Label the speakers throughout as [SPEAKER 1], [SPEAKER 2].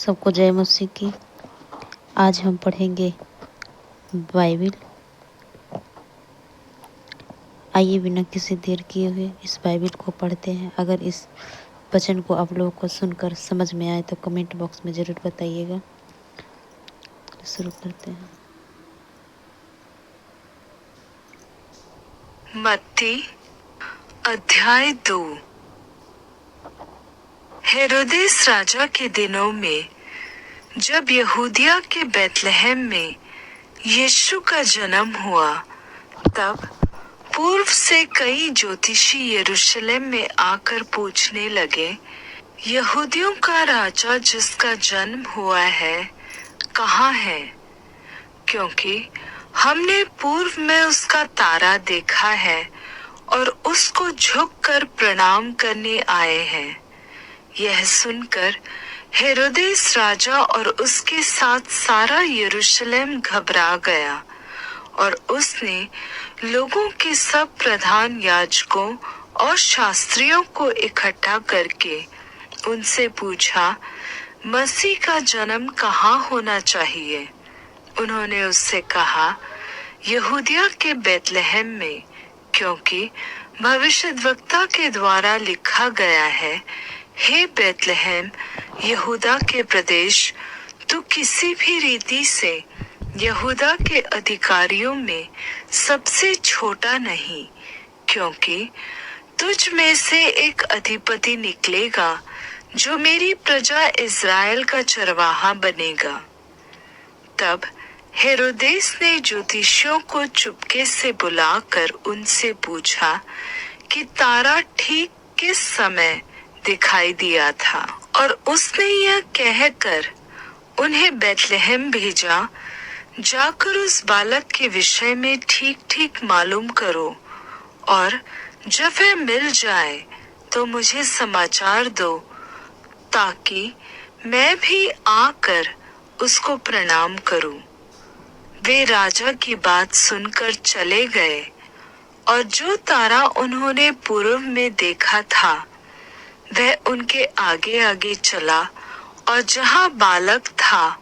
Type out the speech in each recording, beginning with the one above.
[SPEAKER 1] सबको जय मसीह की। आज हम पढ़ेंगे बाइबिल। आइए बिना किसी देर किए हुए इस बाइबिल को पढ़ते हैं। अगर इस वचन को आप लोगों को सुनकर समझ में आए तो कमेंट बॉक्स में ज़रूर बताइएगा। शुरू करते हैं।
[SPEAKER 2] मत्ती अध्याय 2। हेरोदेस राजा के दिनों में जब यहूदिया के बैतलहम में यीशु का जन्म हुआ, तब पूर्व से कई ज्योतिषी यरूशलेम में आकर पूछने लगे, यहूदियों का राजा जिसका जन्म हुआ है कहाँ है? क्योंकि हमने पूर्व में उसका तारा देखा है और उसको झुककर प्रणाम करने आए हैं। यह सुनकर हेरोदेस राजा और उसके साथ सारा यरूशलेम घबरा गया और उसने लोगों के सब प्रधान याजकों और शास्त्रियों को इकट्ठा करके उनसे पूछा, मसीह का जन्म कहाँ होना चाहिए? उन्होंने उससे कहा, यहूदिया के बैतलहम में, क्योंकि भविष्यद्वक्ता के द्वारा लिखा गया है, हे बैतलहम यहूदा के प्रदेश, तू किसी भी रीति से यहूदा के अधिकारियों में सबसे छोटा नहीं, क्योंकि तुझ में से एक अधिपति निकलेगा जो मेरी प्रजा इज़राइल का चरवाहा बनेगा। तब हेरोदेस ने ज्योतिषियों को चुपके से बुलाकर उनसे पूछा कि तारा ठीक किस समय दिखाई दिया था, और उसने यह कहकर उन्हें बैतलहम भेजा, जाकर उस बालक के विषय में ठीक ठीक मालूम करो, और जब वह मिल जाए तो मुझे समाचार दो, ताकि मैं भी आकर उसको प्रणाम करूं। वे राजा की बात सुनकर चले गए, और जो तारा उन्होंने पूर्व में देखा था वह उनके आगे आगे चला, और जहां बालक था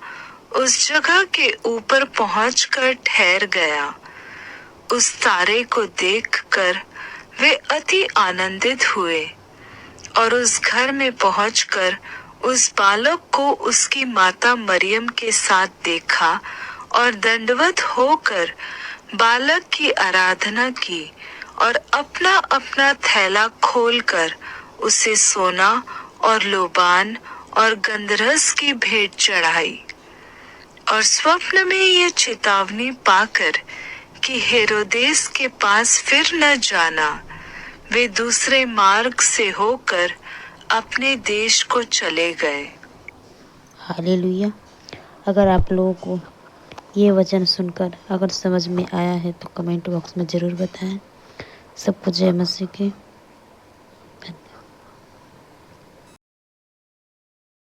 [SPEAKER 2] उस जगह के ऊपर पहुंचकर ठहर गया। उस तारे को देखकर वे अति आनंदित हुए, और उस घर में पहुंचकर उस बालक को उसकी माता मरियम के साथ देखा, और दंडवत होकर बालक की आराधना की, और अपना अपना थैला खोलकर उसे सोना और लोबान और गंधरस की भेंट चढ़ाई। और स्वप्न में यह चेतावनी पाकर कि हेरोदेस के पास फिर न जाना, वे दूसरे मार्ग से होकर अपने देश को चले गए।
[SPEAKER 1] हालेलुया। अगर आप लोगों को ये वचन सुनकर अगर समझ में आया है तो कमेंट बॉक्स में ज़रूर बताएं। सबको जय मसीह की।